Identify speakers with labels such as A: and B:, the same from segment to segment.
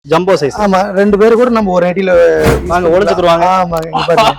A: Jumbo size.
B: ஆமா, ரெண்டு பேரும் கூட நம்ம ஒரு நைட்டில
A: வாங்க ஒளிஞ்சுக்குருவாங்க.
B: ஆமா, இங்க பாருங்க.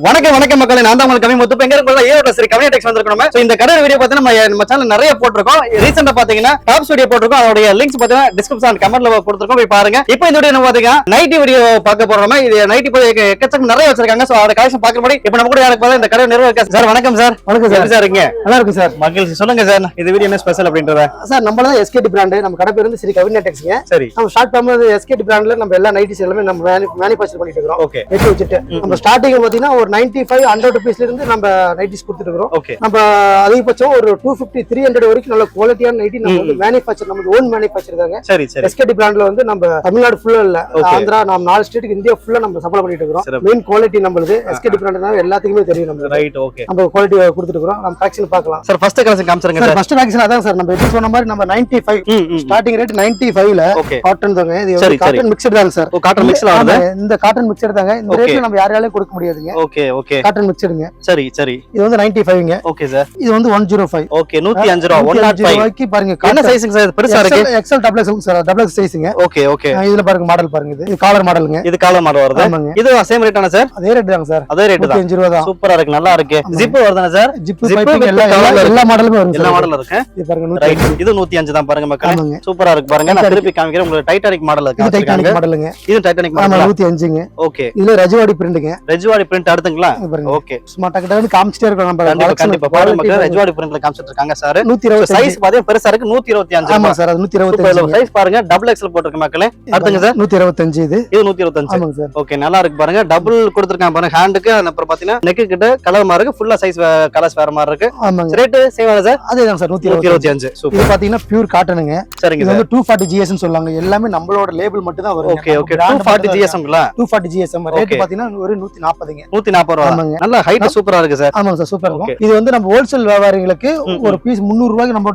A: வணக்கம் மக்களே, நான் தான் உங்களுக்கு கம்மி முத்து. எங்க இருக்கோம்? ஏரோட சரி கம்மி டெக்ஸ் வந்திருக்கோம். சோ இந்த கடை வீடியோ பார்த்தீங்கன்னா நம்ம சேனல் நிறைய போட்டுருக்கோம். ரீசெண்டா பாத்தீங்கன்னா டாப்ஸ் வீடியோ போட்டுருக்கோம். அதோட லிங்க்ஸ் பாத்தீங்கன்னா டிஸ்கிரிப்ஷன் கமெண்ட்ல கொடுத்துருக்கோம், போய் பாருங்க. இப்போ இந்த வீடியோ பாத்தீங்கன்னா நைட்டி வீடியோ பார்க்க போறோம். இது நைட்டி போய் எக்கச்சக்கம் நிறைய வச்சிருக்காங்க. சோ அத கலெக்ஷன் பார்க்க முன்னாடி இப்போ நம்ம கூட யாருக்கு பார்த்தா இந்த கடை நிர்வாகம் சார். வணக்கம் சார்.
B: வணக்கம் சார்.
A: சார் இருக்கீங்க?
B: நல்லா இருக்கு சார்.
A: மக்கள் சொல்லுங்க சார், இந்த வீடியோ என்ன ஸ்பெஷல் அப்படின்றத.
B: சார் நம்மள தான் எஸ்கேடி பிராண்ட், நம்ம கடை பேர் வந்து ஸ்ரீ கவிஞர் டெக்ஸ்ங்க.
A: சரி,
B: நம்ம ஸ்டார்ட் பண்ணும்போது எஸ்கேடி பிராண்ட்ல நம்ம எல்லா நைட்டிஸ் எல்லாமே நம்ம மேனுஃபேக்சர் பண்ணிட்டு இருக்கோம்.
A: ஓகே,
B: வெட்டி வச்சிட்டு நம்ம ஸ்டார்டிங் பாத்தீங்கன்னா ஒரு 95-100 ருபீஸ்ல இருந்து நம்ம நைட்டிஸ் கொடுத்துட்டு இருக்கோம்.
A: ஓகே,
B: நம்ம அதிகபட்சம் ஒரு 250-300 வரைக்கும் நல்ல குவாலிட்டியான நைட்டி நம்ம வந்து மேனுஃபேக்சர், நம்ம ஓன் மேனுஃபேக்சர் தாங்க.
A: சரி சரி.
B: எஸ்கேடி பிராண்ட்ல வந்து நம்ம தமிழ்நாடு ஃபுல்லா இல்ல, ஆந்திரா, நம்ம 4 ஸ்டேட்டுக்கு இந்தியா ஃபுல்லா நம்ம சப்ளை பண்ணிட்டு இருக்கோம். மெயின் குவாலிட்டி நம்மளுது எஸ்கேடி பிராண்ட்னா எல்லாத்துக்குமே தெரியும். நம்ம
A: ரைட், ஓகே,
B: நம்ம குவாலிட்டி கொடுத்துட்டு இருக்கோம். நம்ம கலெக்ஷன் பார்க்கலாம்
A: சார். ஃபர்ஸ்ட் கலெக்ஷன் காமிச்சறங்க சார்.
B: ஃபர்ஸ்ட் கலெக்ஷன் அதான் சார். நம்ம எப்படி சொன்ன மாதிரி நம்ம 95 ஸ்டார்டிங் ரேட் 95ல காட்டன் தாங்க. இது வந்து காட்டன் மிக்ஸ்டு தாங்க சார்.
A: காட்டன் மிக்ஸ்ல வருது.
B: இந்த காட்டன் மிக்ஸ்டு தாங்க. இந்த ரேட்ல நம்ம யாராலையும் கொடுக்க முடியாதுங்க.
A: ஓகே ஓகே,
B: காட்டன் மிக்ஸ்டுங்க.
A: சரி சரி.
B: இது வந்து 95ங்க.
A: Okay sir.
B: இது வந்து 105.
A: ஓகே, 105 ரூபாய். 105
B: ரூபாய்க்கு பாருங்க.
A: என்ன சைஸ்ங்க சார்? பெருசா இருக்கு.
B: XL double XL sir. Double X சைஸ்ங்க.
A: Okay okay.
B: இதுல பாருங்க மாடல் பாருங்க. இது காலர் மாடலுங்க.
A: இது காலர் மாடல் வருது.
B: ஆமாங்க.
A: இது சேம் ரேட் தான சார்?
B: அதே ரேட் தாங்க சார்.
A: அதே ரேட் தான்.
B: 105 ரூபாய் தான்.
A: சூப்பரா இருக்கு, நல்லா இருக்கு. ஜிப் வருதுனா சார்?
B: ஜிப் பைப்பிங் எல்லா மாடலுமே வரும்.
A: எல்லா மாடலும் இருக்கு.
B: இது பாருங்க
A: ரைட். இது 105 தான் பாருங்க மக்களே. சூப்பரா இருக்கு பாருங்க. நான் திருப்பி காமிக்கிறேன் உங்களுக்கு. டைட்டானிக் மாடல் இருக்கு.
B: இது டைட்டானிக் மாடலுங்க.
A: இது டைட்டானிக்
B: ஆமா,
A: மாடல்
B: 105ங்க.
A: ஓகே.
B: இதுல ரஜவாடி பிரிண்ட்ங்க.
A: ரஜவாடி பிரிண்ட் அடுத்துங்களா? ஓகே,
B: சும்மா டக்கு டக்குன்னு காமிச்சிட்டே இருக்கோம் நம்ம.
A: கண்டிப்பா பாருங்க மக்களே, ரஜவாடி பிரிண்ட்ல காமிச்சிட்டு இருக்காங்க சார்.
B: 120
A: சைஸ் பாத்தீங்க பெருசா இருக்கு. 125.
B: ஆமா சார், அது 125.
A: சைஸ் பாருங்க, டபுள் எக்ஸ்எல் போட்டுருக்கு மக்களே. அடுத்துங்க சார்.
B: 125. இது
A: 125.
B: ஆமாங்க சார்.
A: ஓகே, நல்லா இருக்கு பாருங்க. டபுள் கொடுத்திருக்காங்க பாருங்க ஹேண்டுக்கு. அப்புறம் பாத்தீங்கன்னா நெக் கிட்ட கலர் மாதிரி இருக்கு. ஃபுல்லா சைஸ் கலர்ஸ் வேற மாதிரி இருக்கு.
B: ஆமாங்க.
A: ரேட் சேம் ஆ சார்?
B: அதேதான் சார்,
A: 125. சூப்பர்.
B: இது பாத்தீங்கன்னா பியூர் காட்டனுங்க.
A: சரிங்க
B: இது
A: சார்.
B: வந்து 240 GSM சொல்லுவாங்க. எல்லாமே நம்மளோட லேபிள் மட்டும் தான் வரும்.
A: Okay okay. 240 GSMங்களா?
B: 240 GSM ரேட் பாத்தீங்கன்னா ஒரு 140ங்க.
A: 140 ரூபாய். நல்ல ஹைட் சூப்பரா இருக்கு சார்.
B: ஆமாங்க சார், சூப்பரா இருக்கும். இது வந்து நம்ம ஹோல்சேல் வியாபாரிகளுக்கு ஒரு பீஸ் 300 ரூபாய்க்கு நம்ம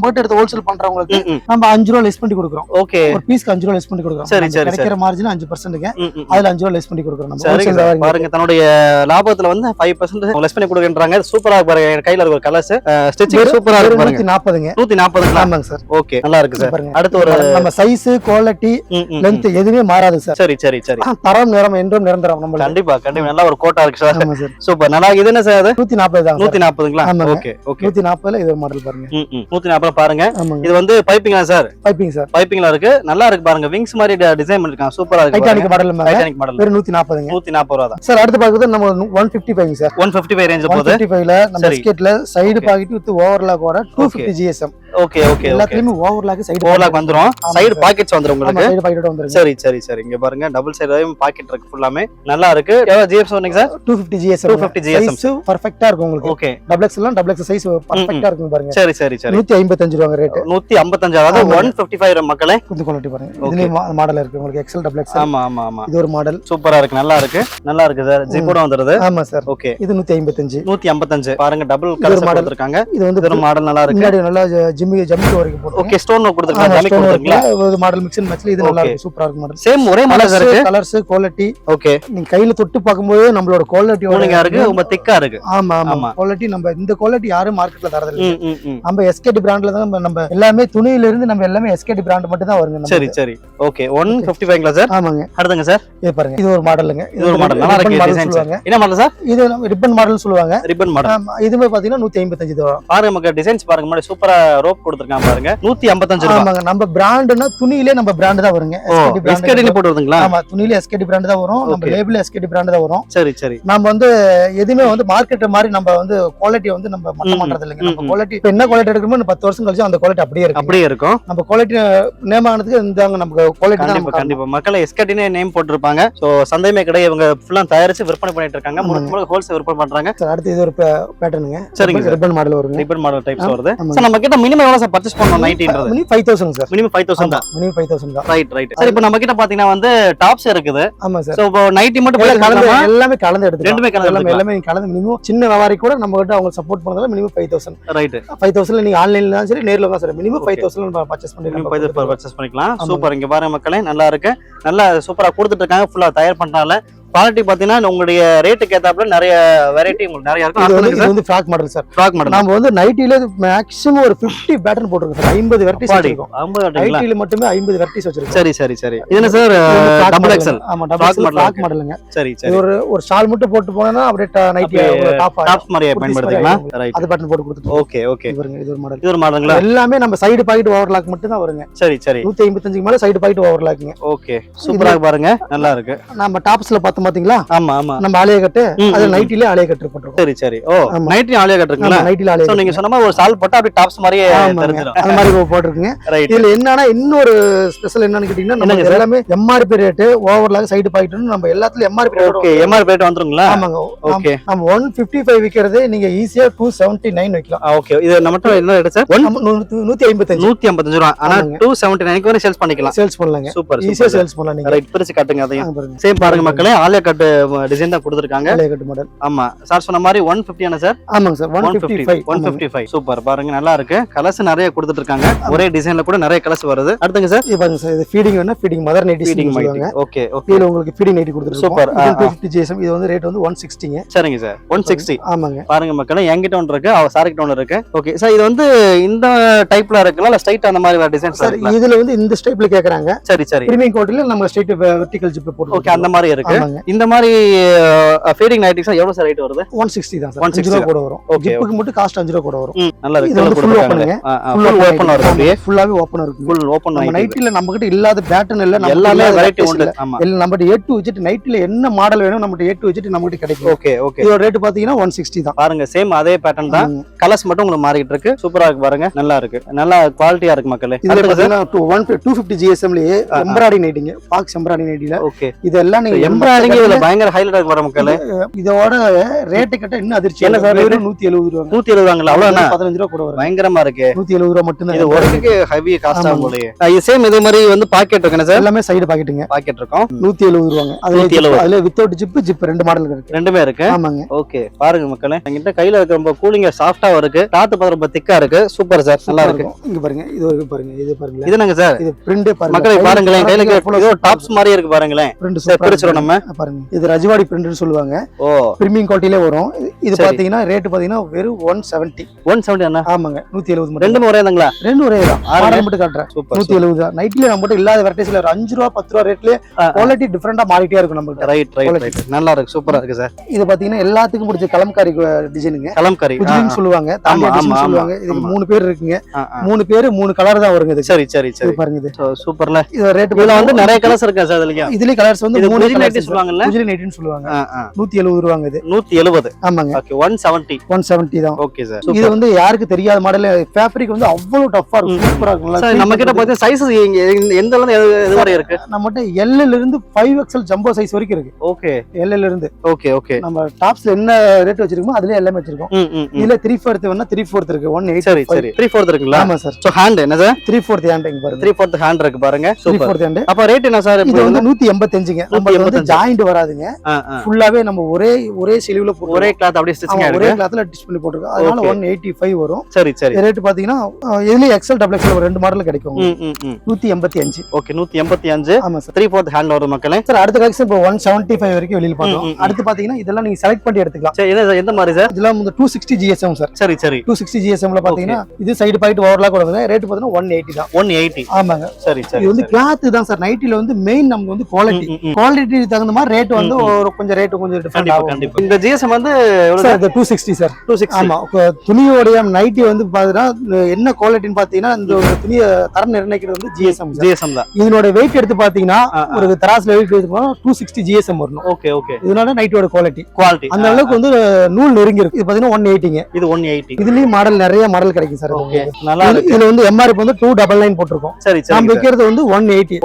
B: கிட்ட எடுத்து ஹோல்சேல் பண்றவங்களுக்கு நம்ம 5 ரூபாய் லெஸ் பண்ணி கொடுக்குறோம்.
A: ஓகே,
B: ஒரு பீஸ்க்கு 5 ரூபாய் லெஸ் பண்ணி கொடுக்குறோம்.
A: சரி சரி.
B: கிடைக்கிற மார்ஜின் 5%ங்க. அதுல 5 ரூபாய் லெஸ் பண்ணி கொடுக்குறோம் நம்ம ஹோல்சேல் வியாபாரிகளுக்கு.
A: பாருங்க, தன்னுடைய லாபத்துல வந்து 5% லெஸ் பண்ணி கொடுக்கறாங்க. சூப்பரா இருக்கு பாருங்க. கையில இருக்க கலர்ஸ் ஸ்டிச்சிங் சூப்பரா இருக்கு பாருங்க.
B: 140ங்க.
A: 140.
B: ஆமாங்க சார்.
A: ஓகே, நல்லா இருக்கு சார். அடுத்து ஒரு
B: நம்ம சைஸ், குவாலிட்டி, லெந்த் எதுவுமே மாறாது சார்.
A: சரி சரி சரி.
B: தரம் நிறம் என்றும் நிரந்தரம் நம்ம.
A: கண்டிப்பா கண்டிப்பா. நல்லா ஒரு கோட்டா இருக்கு சார்.
B: ஆமா சார்.
A: சூப்பர், நல்லா. இது என்ன சார்? அது
B: 140 தான்.
A: 140ங்களா?
B: ஆமாங்க.
A: Okay okay.
B: 140ல இது ஒரு மாடல் பாருங்க.
A: 140 பாருங்க.
B: ஆமாங்க.
A: இது வந்து பைப்பிங்கா சார்?
B: Piping sir.
A: பைப்பிங்ல இருக்கு. நல்லா இருக்கு பாருங்க. விங்ஸ் மாதிரி டிசைன் பண்ணிருக்காங்க. சூப்பரா இருக்கு.
B: Titanic model.
A: Titanic model.
B: வெறும் 140ங்க.
A: 140 ரூபாய் தான்
B: சார். அடுத்து பாக்குறது நம்ம 155 சார்.
A: 155 ரேஞ்ச் போகுது.
B: 155ல நம்ம ஸ்கேட்ல சைடு பாக்கெட் வித் ஓவர்லாக் வர 250 GSM.
A: Okay okay.
B: எல்லாத்துலயுமே ஓவர்லாக் சைடு
A: ஓவர்லாக் வந்துரும். சைடு பாக்கெட்ஸ் வந்துரும் உங்களுக்கு.
B: சைடு பாக்கெட் வந்துரும்.
A: சரி சரி சரி. இங்க பாருங்க, டபுள் சைடுலயும் பாக்கெட் இருக்கு. ஃபுல்லாமே நல்லா இருக்கு. எவ்வளவு GSM சொன்னீங்க சார்? 250 GSM.
B: சைஸ் பெர்ஃபெக்ட்டா இருக்கும் உங்களுக்கு.
A: Okay.
B: Double XL double X size பெர்ஃபெக்ட்டா இருக்கும் பாருங்க.
A: சரி சரி சரி.
B: 155 ரூபாய் ரேட்.
A: 155. அதாவது 155 மக்களே.
B: இந்த குவாலிட்டி பாருங்க. இதுலயே மாடல் இருக்கு உங்களுக்கு. XL double XL.
A: ஆமா ஆமா ஆமா.
B: இது ஒரு மாடல்.
A: சூப்பரா இருக்கு, நல்லா இருக்கு. நல்லா இருக்கு சார். ஜிப்போட வந்துருது.
B: ஆமா சார்.
A: ஓகே.
B: இது 155.
A: 155 பாருங்க. டபுள் கலர் மாடல் இருக்காங்க.
B: இது வந்து
A: ஒரு மாடல் நல்லா இருக்கு.
B: முன்னாடி நல்லா ஜிம்மி வரைக்கும் போட்டு.
A: ஓகே, ஸ்டோன் கொடுத்திருக்காங்க. ஜமிக் கொடுத்திருக்கீங்க.
B: இது மாடல் மிக்ஸ் அண்ட் மேட்ச்ல இது நல்லா இருக்கு. சூப்பரா இருக்கு மாடல்.
A: சேம் ஒரே மாடல் இருக்கு.
B: Colours, quality.
A: ஓகே.
B: நீங்க கையில தொட்டு பாக்கும்போது நம்மளோட குவாலிட்டியோட
A: இருக்கு. ரொம்ப திக்கா இருக்கு.
B: ஆமா ஆமா. குவாலிட்டி நம்ம இந்த குவாலிட்டி யாரும் மார்க்கெட்ல தரது இல்ல. நம்ம எஸ்கேடி பிராண்ட்ல தான் நம்ம எல்லாமே துணியில இருந்து நம்ம எல்லாமே எஸ்கேடி பிராண்ட் மட்டும் தான் வருங்க.
A: சரி சரி. ஓகே. 155ங்களா சார்?
B: ஆமாங்க.
A: அடுத்துங்க சார்.
B: இது பாருங்க. இது ஒரு மாடலுங்க.
A: இது ஒரு மாடல் நல்லா இருக்கு. டிசைன் சொல்லுவாங்க. என்ன மாடல் சார்?
B: இது ரிப்பன் மாடல் சொல்லுவாங்க.
A: Ribbon model.
B: ஆமா. இதுமே பாத்தீங்கன்னா 155 தான்.
A: பாருங்க மக்கள், டிசைன்ஸ் பாருங்க. முன்னாடி சூப்பரா ரோப் கொடுத்திருக்காங்க பாருங்க. 155 ரூபாய்.
B: ஆமாங்க. நம்ம பிராண்ட்னா துணியிலே நம்ம பிராண்ட் தான் வருங்க.
A: எஸ்கேடி போட்டு வருதுங்களா?
B: ஆமா, துணியில எஸ்கேடி பிராண்ட் தான் வரும். நம்ம லேபிள் எஸ்கேடி பிராண்ட் தான் வரும்.
A: சரி சரி.
B: நம்ம வந்து எதுமே வந்து மார்க்கெட் மாதிரி நம்ம வந்து குவாலிட்டி வந்து நம்ம மட்டம் பண்றது இல்லைங்க. நம்ம குவாலிட்டி இப்ப என்ன குவாலிட்டி எடுக்கணுமோ 10 வருஷம் கழிச்சு அந்த குவாலிட்டி அப்படியே இருக்கு.
A: அப்படியே இருக்கும்.
B: நம்ம குவாலிட்டி நேம் ஆனதுக்கு இந்தாங்க நமக்கு குவாலிட்டி தான்.
A: கண்டிப்பா கண்டிப்பா. மக்கள் எஸ்கேடினே நேம் போட்டுருப்பாங்க. சோ சந்தைமே கிடையாது. இவங்க ஃபுல்லா தயாரிச்சு விற்பனை பண்ணிட்டு இருக்காங்க. முழுக்க ஹோல்சேல் விற்பனை பண்றாங்க.
B: அடுத்து இது ஒரு பேட்டர்னுங்க.
A: சரிங்க.
B: ரிப்பன் மாடல் வருங்க.
A: ரிப்பன் மாடல் டைப்ஸ் வருது. சோ நம்ம கிட்ட மினிமம் எவ்வளவு சார் பர்சேஸ் பண்ணனும் நைட்டின்றது?
B: Minimum 5000 sir.
A: மினிமம் 5000 தான்.
B: மினிமம் 5000 தான்.
A: Right right. சரி, இப்போ நம்ம கிட்ட பாத்தீங்கன்னா வந்து டாப்ஸ் இருக்குது.
B: ஆமா சார்.
A: சோ இப்போ நைட்டி மட்டும்
B: எல்லாமே கலந்து எடுத்துக்கலாம்.
A: ரெண்டுமே கலந்து
B: எல்லாமே கலந்து மினிமம் சின்ன வியாபாரி கூட நம்ம கிட்ட அவங்க சப்போர்ட் பண்ணதால மினிமம் 5000.
A: ரைட்.
B: 5000ல நீங்க ஆன்லைன்ல தான் சரி நேர்ல தான் சரி மினிமம் 5000 நம்ம பர்சேஸ்
A: பண்ணிக்கலாம். பர்சேஸ் பண்ணிக்கலாம். சூப்பர். இங்க பாருங்க மக்களே, நல்லா இருக்கு. நல்லா சூப்பரா கொடுத்துட்டு இருக்காங்க. ஃபுல்லா தயார் பண்றாங்க. குவாலிட்டி பாத்தீங்கன்னா உங்களுடைய ரேட்டுக்கு ஏத்தாப்புல நிறைய வெரைட்டி உங்களுக்கு நிறைய இருக்கும்.
B: இது
A: அடுத்தது
B: வந்து frock model sir.
A: Frock model
B: நாம வந்து நைட்டில மேக்ஸிமம் ஒரு 50 பேட்டர்ன் போட்டுருக்கோம் சார். 50 வெரைட்டிஸ் வச்சிருக்கோம். நைட்டில மட்டுமே 50 வெரைட்டிஸ் வச்சிருக்கோம்.
A: சரி சரி சரி. இது என்ன சார் டபுள் எக்ஸ்எல்?
B: ஆமா டபுள் எக்ஸ்எல் ஃப்ராக் மாடலுங்க.
A: சரி சரி.
B: ஒரு ஷால் மட்டும் போட்டு போனா அப்படியே நைட்டி
A: டாப்ஸ் மாதிரி பயன்படுத்திக்கலாம். ரைட்.
B: அது பேட்டர்ன் போட்டு கொடுத்துட்டோம்.
A: Okay okay.
B: இது ஒரு மாடல்.
A: இது ஒரு மாடலுங்களா?
B: எல்லாமே நம்ம சைடு பாக்கெட் ஓவர்லாக் மட்டும் தான் வருங்க.
A: சரி சரி.
B: 155 மேல சைடு பாக்கெட் ஓவர்லாக்ங்க.
A: ஓகே. சூப்பரா பாருங்க. நல்லா இருக்கு.
B: நம்ம டாப்ஸ்ல பார்த்தோம் பாத்தீங்களா?
A: ஆமா ஆமா.
B: நம்ம ஆலியா கட் அது நைட்டில ஆலியா கட் போட்டுருக்கோம்.
A: சரி சரி. ஓ நைட்டி ஆலியா கட் இருக்குங்களா?
B: நைட்டில ஆலியா.
A: சோ நீங்க சொன்ன மாதிரி ஒரு சால் போட்டா அப்படியே டாப்ஸ் மாதிரியே தெரிஞ்சிரும்.
B: அந்த மாதிரி போட்டுருக்குங்க.
A: ரைட்.
B: இதுல என்னன்னா இன்னொரு ஸ்பெஷல் என்னன்னு கேட்டீங்கன்னா நம்ம எல்லாமே எம்ஆர்பி ரேட் ஓவர்லாக் சைடு பாக்கெட்னு நம்ம எல்லாத்துலயும் MRP rate.
A: Okay. MRP rate வந்துருங்களா?
B: ஆமாங்க.
A: ஓகே.
B: நம்ம 155 விக்கிறது நீங்க ஈஸியா 279 வைக்கலாம்.
A: ஓகே. இது நம்மட்ட என்ன ரேட் சார்?
B: 155
A: 155 ரூபாய். ஆனா 279 வரை சேல்ஸ் பண்ணிக்கலாம்.
B: சேல்ஸ் பண்ணலாங்க.
A: சூப்பர்.
B: ஈஸியா சேல்ஸ் பண்ணலாம் நீங்க.
A: ரைட். பிரிச்சு காட்டுங்க அதையும். சேம் பாருங்க மக்களே, ஆலியா கட் டிசைன் தான் கொடுத்திருக்காங்க.
B: Alia cut model.
A: ஆமா சார் சொன்ன மாதிரி 150 ஆனா சார்?
B: ஆமாங்க சார் 155.
A: சூப்பர். பாருங்க நல்லா இருக்கு. கலர்ஸ் நிறைய கொடுத்துட்டு இருக்காங்க. ஒரே டிசைன்ல கூட நிறைய கலர்ஸ் வருது. அடுத்துங்க சார்
B: இது பாருங்க சார், இது ஃபீடிங் வேணா ஃபீடிங் மதர் நைட்டி
A: ஃபீடிங்
B: சொல்லுவாங்க.
A: Okay okay.
B: இதுல உங்களுக்கு ஃபீடிங் நைட்டி கொடுத்துருக்கோம்.
A: சூப்பர்.
B: 250 GSM. இது வந்து ரேட் வந்து 160ங்க.
A: சரிங்க சார். 160.
B: ஆமாங்க.
A: பாருங்க மக்களே, என்கிட்ட ஒன்று இருக்கு, அவ சார் கிட்ட ஒன்று இருக்கு. Okay sir. இது வந்து இந்த டைப்ல இருக்குங்களா இல்ல ஸ்ட்ரைட் அந்த மாதிரி வேற டிசைன்
B: சார்? இதுல வந்து இந்த டைப்ல கேக்குறாங்க.
A: சரி சரி.
B: பிரீமியம் குவாலிட்டில நம்ம ஸ்ட்ரைட் வெர்டிகல் ஜிப் போட்டு.
A: ஓகே. அந்த மாதிரி இருக்கு. இந்த மாதிரி ஃபீடிங் நைட்டிஸ் எவ்வளவு சார் ரேட் வருது?
B: 160 தான் சார். 5 ரூபாய் கூட வரும். ஜிப்புக்கு மட்டும் காஸ்ட் 5 ரூபாய் கூட வரும்.
A: நல்லா இருக்கு.
B: இது வந்து ஃபுல் ஓபனுங்க.
A: ஃபுல் ஓபன் வரும். அப்படியே
B: ஃபுல்லாவே ஓபன் இருக்கு.
A: ஃபுல் ஓபன்
B: நம்ம நைட்டில நம்ம கிட்ட இல்லாத பேட்டர்ன் இல்ல, நம்ம
A: எல்லாமே வெரைட்டி உண்டு. ஆமா.
B: எல்லாம் நம்ம கிட்ட A to Z நைட்டில என்ன மாடல் வேணும் நம்ம கிட்ட A to Z நம்ம கிட்ட கிடைக்கும்.
A: Okay okay.
B: இதோட ரேட் பாத்தீங்கன்னா 160 தான்.
A: பாருங்க சேம் அதே பேட்டர்ன் தான். கலர்ஸ் மட்டும் உங்களுக்கு மாறிட்டு இருக்கு. சூப்பரா இருக்கு பாருங்க. நல்லா இருக்கு. நல்லா குவாலிட்டியா இருக்கு மக்களே.
B: இதுல பாத்தீங்கன்னா 250 GSM லயே எம்ப்ராய்டரி நைட்டிங்க. பாக்ஸ் எம்ப்ராய்டரி நைட்டில.
A: ஓகே.
B: இதெல்லாம் நீங்க
A: எம்ப்ராய்டரிங் இதுல பயங்கர ஹைலைட் ஆக வர மக்களே.
B: இதோட ரேட் கிட்ட இன்னும் அதிர்ச்சி.
A: என்ன சார்?
B: 170 ரூபாய்.
A: 170 ரூபாய்ங்களா? அவ்வளவுனா
B: 15 ரூபாய் கூட வரும்.
A: பயங்கரமா இருக்கு.
B: 170 ரூபாய் மட்டும் தான்.
A: இது ஒர்க்குக்கு ஹெவி காஸ்ட் ஆகும் போலயே. இது சேம் இதே மாதிரி வந்து பாக்கெட் இருக்குங்க சார்?
B: எல்லாமே சைடு பாக்கெட்டுங்க.
A: பாக்கெட் இருக்கும்.
B: 170 ரூபாங்க. அதுல வித்தவுட் ஜிப் ரெண்டு மாடல் இருக்கு.
A: ரெண்டுமே இருக்கு.
B: ஆமாங்க.
A: ஓகே. பாருங்க மக்களே, என்கிட்ட கையில இருக்க ரொம்ப கூலிங்கா சாஃப்ட்டா இருக்கு. கிளாத் பாருங்க ரொம்ப திக்கா இருக்கு. Super sir. நல்லா இருக்கு.
B: இங்க பாருங்க. இது பாருங்க. இது பாருங்க.
A: இது என்னங்க சார்?
B: இது பிரிண்ட் பாருங்க.
A: மக்களே பாருங்களே, கையில ஏதோ டாப்ஸ் மாதிரி இருக்கு பாருங்களே.
B: பிரிண்ட்
A: பிரிச்சுறோம் நம்ம.
B: பாருங்க. இது ரஜவாடி பிரிண்ட்னு சொல்லுவாங்க.
A: ஓ.
B: பிரீமியம் குவாலிட்டில வரும். இது பாத்தீங்கன்னா ரேட் பாத்தீங்கன்னா வெறும் 170.
A: 170 என்ன?
B: ஆமாங்க. 170 மட்டும்.
A: ரெண்டுமே ஒரே தாங்களா?
B: ரெண்டு ஒரே தான். மாடல் மட்டும் காட்டுறேன். 170 தான். நைட்ல நம்ம கிட்ட இல்லாத வெரைட்டிஸ்ல ஒரு 5 ரூபாய் 10 ரூபாய் ரேட்லயே குவாலிட்டி டிஃபரண்டா மாறிட்டே இருக்கும் நமக்கு.
A: Right right right. நல்லா இருக்கு. சூப்பரா இருக்கு சார்.
B: இது பாத்தீங்கன்னா எல்லாத்துக்கும் பிடிச்ச கலம்காரி டிசைனுங்க.
A: கலம்காரி
B: குஜிலின்னு சொல்லுவாங்க. தாண்டியா டிசைன் சொல்லுவாங்க. இது 3 பேர் இருக்குங்க. 3 பேர் 3 கலர் தான் வருங்க இது.
A: சரி சரி சரி.
B: பாருங்க இது.
A: சூப்பர்ல.
B: இது ரேட்
A: இதுல வந்து நிறைய கலர்ஸ் இருக்கு சார் இதுலயே.
B: இதுல கலர்ஸ் வந்து 3
A: குஜிலின் சொல்லுவாங்கல்ல?
B: குஜிலின் சொல்லுவாங்க. 170 ரூபாங்க இது.
A: 170.
B: ஆமாங்க.
A: ஓகே. 170
B: தான்.
A: Okay sir.
B: இது வந்து யாருக்கு தெரியாத மாடல். ஃபேப்ரிக் வந்து அவ்வளவு டஃப்பா இருக்கும். சூப்பரா இருக்கும்.
A: சார் நம்ம கிட்ட பாத்தீங்கன்னா சைஸஸ் எந்த அளவுக்கு எது வரை இருக்கு?
B: நம்மட்ட L ல இருந்து 5XL ஜம்போ சைஸ் வரைக்கும் இருக்கு.
A: ஓகே.
B: L ல இருந்து.
A: Okay okay.
B: நம்ம டாப்ஸ்ல என்ன ரேட் வச்சிருக்கோமோ அதுலயே எல்லாமே வச்சிருக்கோம். இதுல 3/4 வேணா 3/4 இருக்கு. 180.
A: சரி சரி. 3/4 இருக்குங்களா?
B: ஆமா சார்.
A: சோ ஹேண்ட் என்ன சார்?
B: 3/4 ஹேண்ட் இங்க பாருங்க.
A: 3/4 ஹேண்ட் இருக்கு பாருங்க. சூப்பர்.
B: 3/4 ஹேண்ட்.
A: அப்ப ரேட் என்ன சார்?
B: இது வந்து 185ங்க. நம்ம வந்து ஜாயிண்ட் வராதுங்க. ஃபுல்லாவே நம்ம ஒரே சிலிவ்ல போட்டு
A: ஒரே கிளாத் அப்படியே ஸ்டிச்சிங்
B: ஒரே கிளாத்ல டிச் பண்ணி போட்டுருக்கோம். அதனால 185 வரும்.
A: சரி சரி.
B: ரேட் பாத்தீங்கன்னா இதுல XL XXL ரெண்டு மாடல் கிடைக்கும். 185.
A: ஓகே. 185.
B: ஆமா சார்.
A: 3/4 ஹேண்ட் வரும் மக்களே.
B: சார் அடுத்த கலெக்ஷன் இப்போ 175 வரைக்கும் வெளியில பார்த்தோம். அடுத்து பாத்தீங்கன்னா இதெல்லாம் நீங்க செலக்ட் பண்ணி எடுத்துக்கலாம்.
A: சரி. எந்த மாதிரி சார்?
B: இதெல்லாம் வந்து 260 GSM சார்.
A: சரி சரி.
B: 260 GSM ல பாத்தீங்கன்னா இது சைடு பாக்கெட் ஓவர்லாக் வருது. ரேட் பாத்தீங்கன்னா 180 தான்.
A: 180.
B: ஆமாங்க.
A: சரி சரி.
B: இது வந்து கிளாத் தான் சார். நைட்டில வந்து மெயின் நமக்கு வந்து குவாலிட்டி தகுந்த மாதிரி ரேட் வந்து கொஞ்சம் டிஃபரெண்ட் ஆகும்.
A: கண்டிப்பா. இந்த GSM வந்து எவ்வளவு
B: சார்? 260 சார். 260. ஆமா. துணியோட நைட்டி வந்து பாத்தீங்கன்னா என்ன குவாலிட்டின்னு பாத்தீங்கன்னா இந்த துணியை தரம் நிர்ணயிக்கிறது வந்து GSM தான். இதனோட வெயிட் எடுத்து பாத்தீங்கன்னா ஒரு தராசுல வெயிட் எடுத்து 260 GSM வரணும்.
A: Okay okay.
B: இதனால நைட்டோட குவாலிட்டி அந்த அளவுக்கு வந்து நூல் நெருங்கி இருக்கு. இது பாத்தீங்கன்னா 180ங்க.
A: இது 180.
B: இதுலயும் நிறைய மாடல் கிடைக்கும் சார்.
A: ஓகே. நல்லா இருக்கு.
B: இதுல வந்து MRP வந்து 299 போட்டுருக்கோம்.
A: சரி சரி.
B: நம்ம விக்கிறது வந்து 180.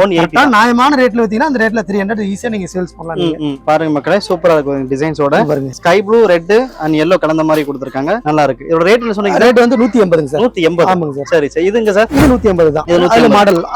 B: நியாயமான ரேட்ல வித்தீங்கன்னா அந்த ரேட்ல 300 ஈஸியா நீங்க சேல்ஸ் பண்ணலாம். நீங்க
A: பாருங்க மக்களே, சூப்பரா இருக்கு டிசைன்ஸோட.
B: பாருங்க.
A: Sky blue, red and yellow கலந்த மாதிரி கொடுத்திருக்காங்க. நல்லா இருக்கு. இதோட ரேட் என்ன சொன்னீங்க?
B: ரேட் வந்து 180ங்க சார்.
A: 180.
B: ஆமாங்க சார்.
A: சரி சரி. இதுங்க சார்?
B: இது 180 தான்.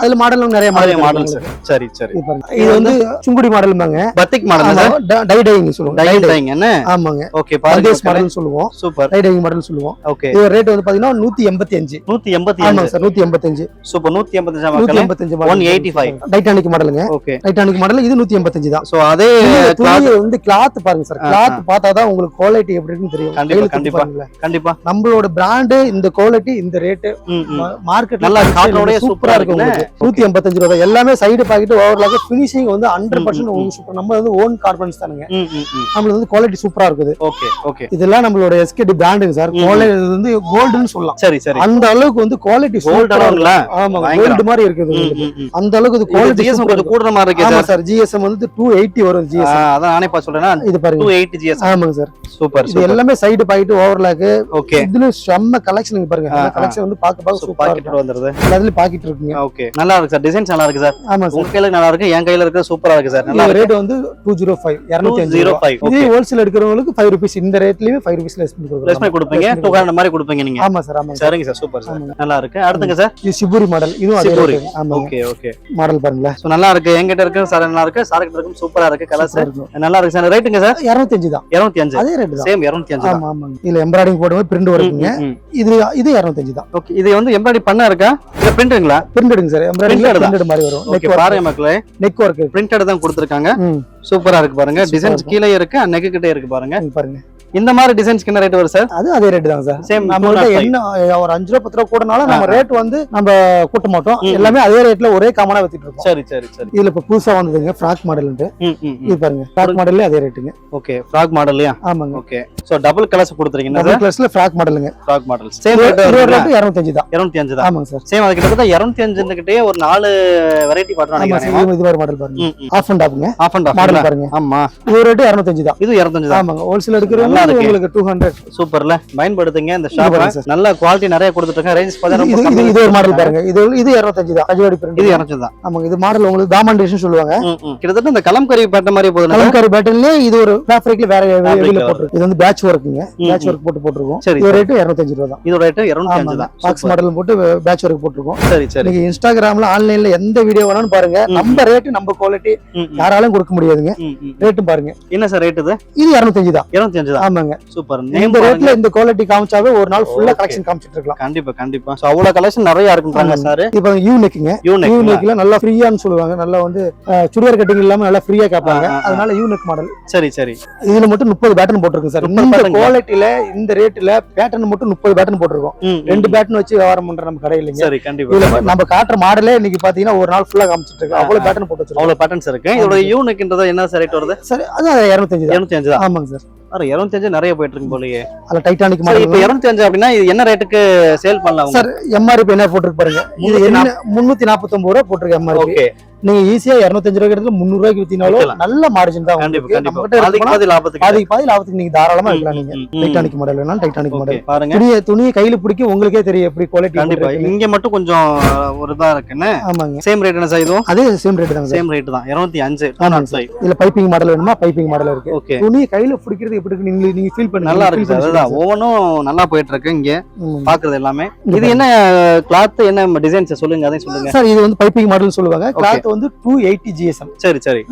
B: அதுல மாடலும் நிறைய மாடல்ஸ்.
A: சரி சரி.
B: இது வந்து சுங்குடி மாடல்மாங்க.
A: Batik model sir.
B: Tie dyeing சொல்லுவோம்.
A: டை டையிங் என்ன?
B: ஆமாங்க.
A: ஓகே. பாருங்க
B: மாடல் சொல்லுவோம்.
A: சூப்பர்.
B: டை டையிங் மாடல் சொல்லுவோம்.
A: ஓகே.
B: இது ரேட் வந்து பாத்தீங்கன்னா 185.
A: 185.
B: ஆமாங்க சார். 185.
A: சூப்பர். 185 மக்களே. 185.
B: டைட்டானிக் மாடலுங்க.
A: ஓகே.
B: டைட்டானிக் மாடல் இது 185 தான்.
A: சோ அத அதே
B: துணி வந்து கிளாத் பாருங்க சார், கிளாத் பார்த்தாதான் உங்களுக்கு குவாலிட்டி எப்படி இருக்குன்னு தெரியும்.
A: கண்டிப்பா கண்டிப்பா
B: நம்மளோட பிராண்ட், இந்த குவாலிட்டி, இந்த ரேட் மார்க்கெட்
A: நல்லா காட்டனோட சூப்பரா இருக்கு.
B: 185 ரூபாய் எல்லாமே சைடு பாக்கெட் ஓவர்லாக் ஃபினிஷிங் வந்து 100% சூப்பர். நம்ம வந்து ஓன் கார்பன்ஸ் தானுங்க, நம்மளுக்கு வந்து குவாலிட்டி சூப்பரா இருக்குது.
A: ஓகே ஓகே,
B: இதெல்லாம் நம்மளோட எஸ்கேடி பிராண்டுங்க சார். குவாலிட்டி வந்து கோல்டுன்னு சொல்லலாம்.
A: சரி சரி,
B: அந்த அளவுக்கு வந்து குவாலிட்டி சூப்பரா. ஆமா, கோல்டு மாதிரி இருக்குது. அந்த அளவுக்கு குவாலிட்டி
A: கூடுற மாதிரி இருக்கு.
B: ஆமா சார், GSM வந்து 280 வரும். GSM
A: அதான் நானே பா சொல்றேன்,
B: இது பாருங்க
A: 280 GSM.
B: ஆமாங்க சார்,
A: சூப்பர்.
B: இது எல்லாமே சைடு பாக்கெட் ஓவர்லாக்.
A: ஓகே,
B: இதுல செம்ம கலெக்ஷன் பாருங்க. கலெக்ஷன் வந்து பாக்க சூப்பரா இருக்கு.
A: வந்துருது
B: எல்லாத்துலயும் பாக்கெட் இருக்குங்க.
A: ஓகே, நல்லா இருக்கு சார். டிசைன்ஸ் நல்லா இருக்கு சார்.
B: ஆமா சார்,
A: உங்க கையில நல்லா இருக்கு, என் கையில இருக்கு, சூப்பரா இருக்கு சார். நல்லா
B: ரேட் வந்து 205 205. இது ஹோல்சேல் எடுக்கிறவங்களுக்கு 5 ரூபீஸ். இந்த ரேட்லயே 5 ரூபீஸ் லெஸ் பண்ணி
A: கொடுப்பீங்க. 200 மாதிரி கொடுப்பீங்க நீங்க.
B: ஆமா சார், ஆமா.
A: சரிங்க சார், சூப்பர் சார், நல்லா இருக்கு. அடுத்துங்க சார்,
B: இது சிபுரி மாடல். இதுவும் அதே ரேட். ஆமா,
A: ஓகே ஓகே.
B: மாடல் பாருங்க,
A: சோ நல்லா இருக்கு. என்கிட்ட இருக்கு சார், நல்லா இருக்கு. சார் கிட்ட இருக்கு, சூப்பரா இருக்கு. கலர்ஸ் நல்லா இருக்கு சார். ரேட்டுங்க சார்
B: 205 தான்.
A: 205
B: அதே ரேட் தான்.
A: சேம் 205 தான்.
B: ஆமா ஆமா. இதுல எம்ப்ராய்டிங் போடுங்க, பிரிண்ட் வருதுங்க. இது 205 தான்.
A: ஓகே, இது வந்து எம்ப்ராய்டிங் பண்ண இருக்கா இல்ல பிரிண்ட்ங்களா?
B: பிரிண்டடுங்க சார், எம்ப்ராய்டிங் பிரிண்டட் மாதிரி வரும்.
A: ஓகே, பாருங்க மக்களே,
B: நெக் வர்க்
A: பிரிண்டட் தான் கொடுத்திருக்காங்க. சூப்பரா இருக்கு பாருங்க. டிசைன்ஸ் கீழே இருக்கு, நெக் கிட்ட இருக்கு பாருங்க.
B: பாருங்க,
A: இந்த மாதிரி டிசைன்ஸ்க்கு என்ன ரேட் வரும் சார்?
B: அது அதே ரேட் தான் சார்.
A: சேம்.
B: நம்ம என்ன ஒரு 5 ரூபா 10 ரூபா கூடனால நம்ம ரேட் வந்து நம்ம கூட்ட மாட்டோம். எல்லாமே அதே ரேட்ல ஒரே காமனா வித்துட்டு இருக்கோம்.
A: சரி சரி சரி.
B: இதுல இப்ப புதுசா வந்ததுங்க ஃப்ராக் மாடல்ன்ட்டு. இது பாருங்க, ஃப்ராக் மாடல்ல அதே ரேட்டுங்க.
A: ஓகே, ஃப்ராக் மாடல்லையா?
B: ஆமாங்க.
A: ஓகே, சோ டபுள் கலர்ஸ் கொடுத்துருக்கீங்க.
B: டபுள் கலர்ஸ்ல ஃப்ராக் மாடலுங்க.
A: ஃப்ராக் மாடல் சேம் ரேட்
B: 205 தான்.
A: 205 தான்.
B: ஆமாங்க சார்.
A: சேம். அது கிட்டத்தட்ட 205 கிட்டே ஒரு 4 வெரைட்டி பாட்றாங்க.
B: இது மாதிரி மாடல் பாருங்க, ஆஃப் அண்ட் ஆஃப்ங்க.
A: ஆஃப் அண்ட் ஆஃப்
B: மாடல் பாருங்க.
A: ஆமா,
B: இது ரேட் 205 தான்.
A: இது 205 தான்.
B: ஆமாங்க. ஹோல்சேல் எடுக்கிறவங்க உங்களுக்கு 200.
A: சூப்பர்ல, பயன்படுத்துங்க இந்த ஷாப். நல்ல குவாலிட்டி நிறைய கொடுத்துட்டு இருக்காங்க. ரேஞ்ச் பாத்தீங்கன்னா
B: இது ஒரு மாடல் பாருங்க. இது 205 தான். அஜவாடி பிரிண்ட்.
A: இது 205 தான்.
B: ஆமாங்க. இது மாடல் உங்களுக்கு தாமண்டேஷன் சொல்லுவாங்க.
A: கிட்டத்தட்ட இந்த கலம்கரி பேட்டர்ன் மாதிரி போகுது.
B: கலம்கரி பேட்டர்ன்ல இது ஒரு ஃபேப்ரிக்ல வேற வெளியில போட்டுருக்கு. இது வந்து பேட்ச் வர்க்குங்க. பேட்ச் வர்க் போட்டுருக்கோம். இது ரேட் 205 ரூபாய் தான்.
A: இது ரேட் 205 தான்.
B: பாக்ஸ் மாடல் போட்டு பேட்ச் வர்க் போட்டுருக்கோம்.
A: சரி சரி.
B: நீங்க இன்ஸ்டாகிராம்ல ஆன்லைன்ல எந்த வீடியோ வேணாலும் பாருங்க. நம்ம ரேட் நம்ம குவாலிட்டி யாராலும் கொடுக்க முடியாதுங்க. ரேட்டும் பாருங்க.
A: என்ன சார் ரேட் இது?
B: இது 205 தான்.
A: 205 தான்.
B: ஆமாங்க.
A: சூப்பர்.
B: இந்த ரேட்ல இந்த குவாலிட்டி காமிச்சாவே ஒரு நாள் ஃபுல்லா கலெக்ஷன் காமிச்சிட்டு இருக்கலாம்.
A: கண்டிப்பா கண்டிப்பா. சோ அவ்வளவு கலெக்ஷன் நிறைய இருக்குங்க சார்.
B: இப்போ யூனிக்ங்க. யூனிக்ல நல்லா ஃப்ரீயான்னு சொல்லுவாங்க. நல்லா வந்து சுடிதார் கட்டிங் இல்லாம நல்லா ஃப்ரீயா கேட்பாங்க. அதனால யூனிக் மாடல்.
A: சரி சரி.
B: இதுல மட்டும் 30 பேட்டர்ன் போட்டுருக்கு சார். இந்த குவாலிட்டில இந்த ரேட்ல பேட்டர்ன் மட்டும் 30 பேட்டர்ன் போட்டுருக்கோம். 2 பேட்டர்ன் வச்சு வியாபாரம் பண்ற நம்ம கடை இல்லைங்க.
A: சரி, கண்டிப்பா.
B: நம்ம காட்டுற மாடலே இன்னைக்கு பாத்தீங்கன்னா ஒரு நாள் ஃபுல்லா காமிச்சிட்டு இருக்கு. அவ்வளவு பேட்டர்ன் போட்டு வச்சிருக்கோம்.
A: அவ்வளவு பேட்டர்ன்ஸ் இருக்கு. இதோட யூனிக்ன்றது என்ன சார் ரேட் வருது?
B: சார் அது 205 தான்.
A: 205 தான்.
B: ஆமாங்க சார்.
A: 205 நிறைய போயிட்டு இருக்கு போலயே.
B: அதுல டைட்டானிக் மாடல்.
A: இப்போ 205 அப்படினா இது என்ன ரேட்டுக்கு சேல் பண்ணலாம்
B: சார்? MRP என்ன போட்டுருக்கு பாருங்க. இது என்ன 349 ரூபாய் போட்டுருக்கு MRP.
A: ஓகே,
B: நீங்க ஈஸியா 205 ரூபாய்க்கு எடுத்து 300 ரூபாய்க்கு வித்தீனாலும் நல்ல மார்ஜின் தான்.
A: கண்டிப்பா. பாதி லாபத்துக்கு
B: நீங்க தாராளமா எடுக்கலாம். நீங்க டைட்டானிக் மாடல் வேணாலும் டைட்டானிக் மாடல்
A: பாருங்க.
B: துணியை கையில பிடிக்க உங்களுக்கே தெரியும் எப்படி குவாலிட்டி.
A: கண்டிப்பா. இங்க மட்டும் கொஞ்சம் ஒரு இதா இருக்குன்னு.
B: ஆமாங்க.
A: சேம் ரேட் என்ன சார்? இதுவும்
B: அதே சேம் ரேட் தான்.
A: சேம் ரேட் தான். 205.
B: இதுல பைப்பிங் மாடல் வேணுமா? பைப்பிங் மாடல் இருக்கு.
A: ஓகே,
B: துணியை கையில பிடிக்கிறது எப்படி இருக்கு நீங்க ஃபீல் பண்ணி
A: நல்லா இருக்கு சார். அதுதான் ஒவ்வொன்றும் நல்லா போயிட்டு இருக்கு இங்க பாக்குறது எல்லாமே. இது என்ன கிளாத், என்ன டிசைன்ஸ் சொல்லுங்க, அதையும் சொல்லுங்க
B: சார். இது வந்து பைப்பிங் மாடல் சொல்லுவாங்க. கிளாத் வந்து 280 GSM.
A: சரி சரி.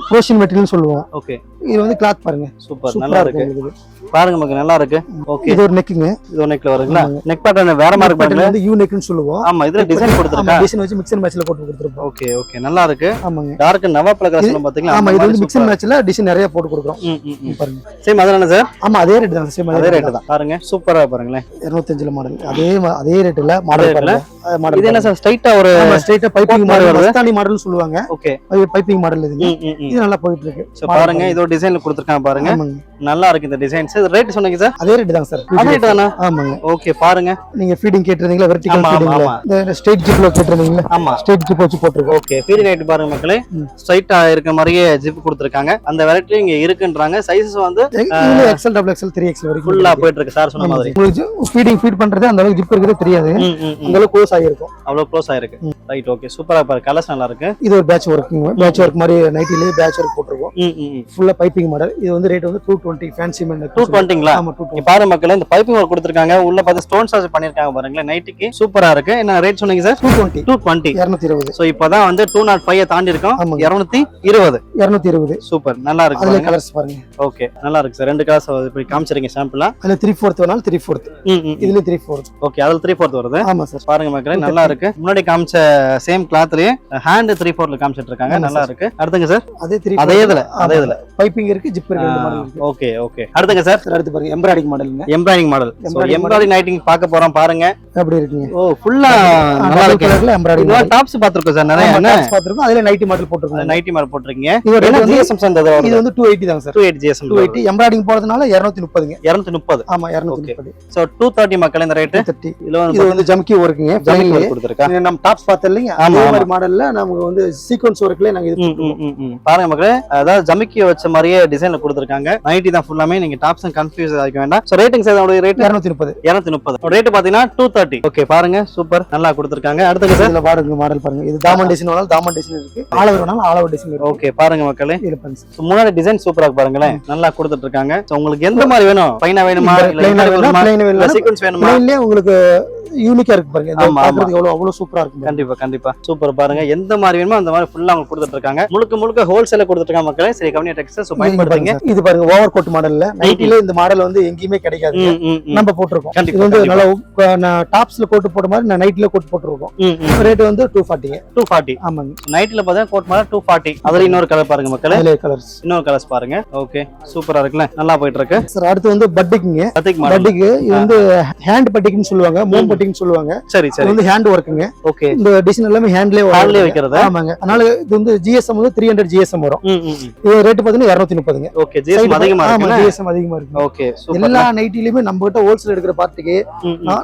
B: ப்ரோஷன் மெட்டீரியல் சொல்லுவோம்.
A: ஓகே,
B: இது வந்து கிளாத் பாருங்க.
A: சூப்பர், நல்லா இருக்கு பாருங்க நமக்கு, நல்லா இருக்கு. ஓகே,
B: இது ஒரு நெக்குங்க.
A: இது ஒரு நெக்ல வருங்களா? நெக் பேட்டர்ன் வேற மாதிரி இருக்கு.
B: பேட்டர்ன் வந்து யூ நெக்னு சொல்லுவோம்.
A: ஆமா, இதுல டிசைன் கொடுத்திருக்காங்க.
B: டிசைன் வச்சு மிக்ஸ் அண்ட் மேட்ச்ல போட்டு கொடுத்துருப்போம்.
A: ஓகே ஓகே, நல்லா இருக்கு.
B: ஆமாங்க.
A: டார்க் நவாப்ல கலர்ஸ் பாத்தீங்களா?
B: ஆமா, இது வந்து மிக்ஸ் அண்ட் மேட்ச்ல டிசைன் நிறைய போட்டு கொடுக்குறோம். பாருங்க.
A: சேம் அதானே சார்?
B: ஆமா, அதே ரேட் தான். சேம்
A: அதே ரேட் தான். பாருங்க, சூப்பரா பாருங்களேன்.
B: 205 மாடல். அதே ரேட்ல மாடல் பாருங்க. மாடல்
A: இது என்ன சார்? ஸ்ட்ரைட்டா ஒரு
B: ஸ்ட்ரைட்டா பைப்பிங் மாடல், மஸ்தானி மாடல் சொல்லுவாங்க.
A: ஓகே,
B: அது பைப்பிங் மாடல். இது நல்லா போயிட்டு இருக்கு.
A: சோ பாருங்க, இதோ டிசைன்ல கொடுத்திருக்காங்க பாருங்க. நல்லா இருக்கு இந்த டிசைன்ஸ். ரேட் சொன்னீங்க சார்?
B: அதே ரேட் தான் சார்.
A: அதே ரேட் தானா?
B: ஆமாங்க.
A: ஓகே, பாருங்க.
B: நீங்க ஃபீடிங் கேட்டிருந்தீங்களா? வெர்டிகல் ஃபீடிங்ல இந்த ஸ்ட்ரைட் ஜிப்ல கேட்டிருந்தீங்களா? ஆமா, ஸ்ட்ரைட் ஜிப் வச்சு போட்டுருக்கோம்.
A: ஓகே, ஃபீடிங் ரேட் பாருங்க மக்களே. ஸ்ட்ரைட்டா இருக்க மாதிரியே ஜிப் கொடுத்திருக்காங்க. அந்த வெரைட்டி இங்க இருக்குன்றாங்க. சைஸஸ் வந்து
B: XL, XXL, 3XL வரைக்கும்
A: ஃபுல்லா போயிட்டு இருக்கு சார் சொன்ன மாதிரி.
B: உங்களுக்கு ஃபீட் பண்றது அந்த அளவுக்கு ஜிப் இருக்கிறது தெரியாது. அந்த அளவுக்கு க்ளோஸ் ஆகிருக்கும்.
A: அவ்வளவு க்ளோஸ் ஆயிருக்கு. ரைட், ஓகே, சூப்பரா பாரு. கலர்ஸ் நல்லா இருக்கு.
B: இது ஒரு பேட்ச் வர்க்குங்க. பேட்ச் வர்க் மாதிரி நைட்டிலே பேட்ச் வர்க் போட்டுருக்கோம். ஃபுல்லா பைப்பிங் மாடல். இது வந்து ரேட் வந்து 220 ஃபேன்சி மேன்.
A: 220ங்களா? ஆமா, 220. பாருங்க மக்களே, இந்த பைப்பிங் ஒர்க் கொடுத்திருக்காங்க. உள்ள பார்த்து ஸ்டோன் சார்ஜ் பண்ணிருக்காங்க பாருங்க. நைட்டிக்கு சூப்பரா இருக்கு. என்ன ரேட் சொன்னீங்க சார்? 220. 220. சோ இப்போதான் வந்து 205 தாண்டி இருக்கோம். 220.
B: சூப்பர்,
A: நல்லா இருக்கு.
B: அதுல கலர்ஸ் பாருங்க.
A: ஓகே, நல்லா இருக்கு சார். ரெண்டு கலர்ஸ் இப்படி காமிச்சிருக்கீங்க சாம்பிளா.
B: அதுல 3/4 வேணாலும் 3/4. இதுல 3/4.
A: ஓகே, அதுல 3/4 வருது.
B: ஆமா சார்.
A: பாருங்க மக்களே, நல்லா இருக்கு. முன்னாடி காமிச்ச சேம் கிளாத்லயே ஹேண்ட் 3/4 காமிச்சிட்டு இருக்காங்க. நல்லா இருக்கு. அடுத்துங்க சார்
B: அதே 3
A: அதே இதுல
B: பைப்பிங் இருக்கு, ஜிப் இருக்கு, ரெண்டு மாடல் இருக்கு.
A: Okay okay. அடுத்துங்க சார்
B: அடுத்து பாருங்க எம்ப்ராய்டிங் மாடலுங்க.
A: Embroidering model. எம்ப்ராய்டிங் நைட்டிங் பார்க்க போறோம் பாருங்க.
B: எப்படி இருக்குங்க?
A: ஓ ஃபுல்லா நல்லா இருக்கு.
B: எம்ப்ராய்டிங்
A: டாப்ஸ் பாத்துறோம் சார். நிறைய
B: டாப்ஸ் பாத்துறோம். அதுல நைட்டி மாடல் போட்டுருக்கோம்.
A: நைட்டி மாடல் போட்டுருக்கீங்க.
B: இது
A: ஜிஎஸ்எம் சந்தது
B: இது வந்து 280 தான் சார்.
A: 280 ஜிஎஸ்எம்
B: 280 எம்ப்ராய்டிஙங் போறதுனால 230ங்க.
A: 230.
B: ஆமா 230.
A: சோ 230 மக்கள் இந்த ரேட்.
B: 230. இது வந்து ஜம்கி ஒர்க்குங்க.
A: ஜம்கி கொடுத்திருக்கா.
B: நம்ம டாப்ஸ் பார்த்தோம் இல்லீங்க. அதே மாதிரி மாடல்ல நமக்கு வந்து சீக்வென்ஸ் ஒர்க்ல நாங்க இது
A: பாருங்க மக்களே, அதாவது ஜமிக்கி வச்ச மாதிரியே டிசைன்ல கொடுத்திருக்காங்க. நைட்டி தான் ஃபுல்லாமே. நீங்க டாப்ஸ் கன்ஃபியூஸ் ஆக வேண்டாம். சோ ரேட்டிங் சார் அதோட ரேட் 230. 230 ரேட் பாத்தீங்கன்னா 230. ஓகே பாருங்க, சூப்பர் நல்லா கொடுத்திருக்காங்க. அடுத்து சார்
B: இதுல பாருங்க மாடல் பாருங்க. இது தாமன் டிசைன் வேணாலும் தாமன் டிசைன் இருக்கு, ஆலவர் வேணாலும் ஆலவர் டிசைன் இருக்கு.
A: ஓகே பாருங்க மக்களே, முன்னாடி டிசைன் சூப்பரா பாருங்களேன், நல்லா கொடுத்துட்டு இருக்காங்க. உங்களுக்கு எந்த மாதிரி வேணும்? பைனா வேணுமா இல்ல சீக்வென்ஸ் வேணுமா?
B: பிளைன்லயே உங்களுக்கு யூனிக்கா இருக்கு பாருங்க. பாக்குறதுக்கு அவ்வளவு சூப்பரா இருக்கு.
A: கண்டிப்பா கண்டிப்பா சூப்பர். பாருங்க எந்த மாதிரி வேணுமோ அந்த மாதிரி ஃபுல்லா அவங்க கொடுத்துட்டு இருக்காங்க. முழுக்க ஹோல்சேல கொடுத்துட்டு இருக்காங்க மக்களே. சரி கவனியா டெக்ஸ்டைல்ஸ் பயன்படுத்துங்க.
B: இது பாருங்க ஓவர் கோட் மாடல்ல நைட்டில இந்த மாடல் வந்து எங்கேயுமே கிடைக்காது. நம்ம போட்டுருக்கோம். இது வந்து நல்லா டாப்ஸ்ல கோட் போட்ட மாதிரி நான் நைட்ல கோட் போட்டுருக்கோம். ரேட் வந்து 240.
A: 240
B: ஆமாங்க.
A: நைட்ல பார்த்தா கோட் மாடல் 240. அதுல இன்னொரு கலர் பாருங்க மக்களே.
B: அதுல கலர்ஸ் இன்னொரு
A: கலர்ஸ் பாருங்க. ஓகே சூப்பரா இருக்குல, நல்லா போயிட்டு இருக்கு
B: சார். அடுத்து வந்து பட்டிக்ங்க. பட்டிக் இது வந்து ஹேண்ட் பட்டிக்னு சொல்லுவாங்க, மூம் பட்டிக்னு சொல்லுவாங்க.
A: சரி சரி.
B: இது வந்து ஹேண்ட் வர்க்குங்க.
A: ஓகே.
B: இந்த டிசைன் எல்லாமே ஹேண்ட்லயே வைக்கிறது. ஆமாங்க. அதனால இது வந்து ஜிஎஸ்எம் வந்து 300 ஜிஎஸ்எம் வரும். இது ரேட் பாத்தீங்கன்னா 230ங்க.
A: ஓகே. ஜிஎஸ்எம் அதிகமா இருக்கு.
B: ஆமா ஜிஎஸ்எம் அதிகமா இருக்கு.
A: Okay super.
B: எல்லா நைட்டிலயுமே நம்ம கிட்ட ஹோல்சேல் எடுக்கிற பார்ட்டிக்கு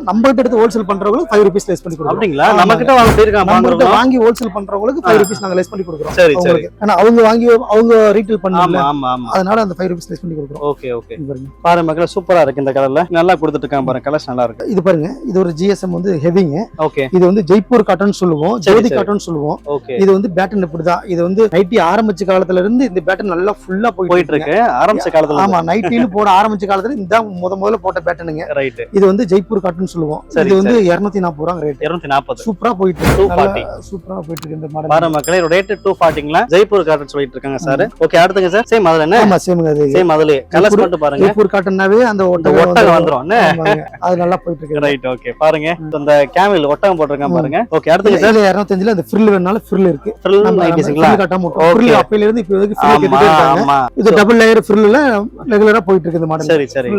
B: நம்ம கிட்ட எடுத்து ஹோல்சேல் பண்றவங்களுக்கு 5 ரூபீஸ் லெஸ் பண்ணி கொடுக்குறோம்.
A: அப்படிங்களா? நம்ம கிட்ட
B: வாங்கி ஹோல்சேல் பண்றவங்களுக்கு 5 ரூபீஸ் நாங்க லெஸ் பண்ணி கொடுக்குறோம்.
A: சரி சரி.
B: ஆனா அவங்க வாங்கி அவங்க ரீட்டெயில் பண்ணாங்க.
A: ஆமா ஆமா.
B: அதனால அந்த 5 ரூபீஸ் லெஸ் பண்ணி கொடுக்குறோம்.
A: Okay okay. பாருங்க மக்களே, சூப்பரா இருக்கு. இந்த கலர்ல நல்லா கொடுத்துட்டு இருக்காங்க பாருங்க. கலர்ஸ் நல்லா இருக்கு.
B: இது பாருங்க, இது ஒரு ஜிஎஸ்எம் வந்து ஹெவிங்க.
A: ஓகே.
B: இது வந்து ஜெய்ப்பூர் காட்டன் சொல்லுவோம், ஜோதி காட்டன் சொல்லுவோம்.
A: ஓகே.
B: இது வந்து பேட்டர்ன் இப்படிதான். இது வந்து நைட்டி ஆரம்பிச்ச காலத்துல இருந்து இந்த பேட்டர்ன் நல்லா ஃபுல்லா போயிட்டு இருக்கு.
A: ஆரம்பிச்ச காலத்துல.
B: ஆமா நைட்டில போட ஆரம்பிச்ச காலத்துல இந்த முதல்ல போட்ட பேட்டர்னுங்க.
A: ரைட்.
B: இது வந்து ஜெய்ப்பூர் காட்டன் சொல்லுவோம். இது வந்து 240 ரூபாய் ரேட்.
A: 240.
B: சூப்பரா போயிட்டு இருக்கு. 240 சூப்பரா போயிட்டு இருக்கு இந்த மாடல்.
A: பாருங்க மக்களே, ரேட் 240ங்களா? ஜெய்ப்பூர் காட்டன் சொல்லிட்டு இருக்காங்க சார். ஓகே அடுத்துங்க சார். சேம் அதுல என்ன?
B: ஆமா சேம் அது.
A: சேம் அதுல கலர்ஸ் மட்டும் பாருங்க.
B: ஜெய்ப்பூர் காட்டன்னாவே அந்த
A: ஒட்டகம் வந்துரும்.
B: அது நல்லா போயிட்டு இருக்கு.
A: Right okay. பாருங்க இந்த கேமல் ஒட்டகம் போட்டுருக்காங்க பாருங்க. ஓகே அடுத்துங்க சார்.
B: 205ல அந்த ஃப்ரில் வேணாலும் ஃப்ரில் இருக்கு.
A: ஃப்ரில் நைட்டிஸ்ங்களா?
B: காட்டாம ஃப்ரில் அப்பையில இருந்து இப்போ வரைக்கும் ஃப்ரில் கேட்டுட்டே இருக்காங்க. இது டபுள் லேயர் ஃப்ரில்ல ரெகுலரா போயிட்டு இருக்கு இந்த மாடல்.
A: சரி சரி.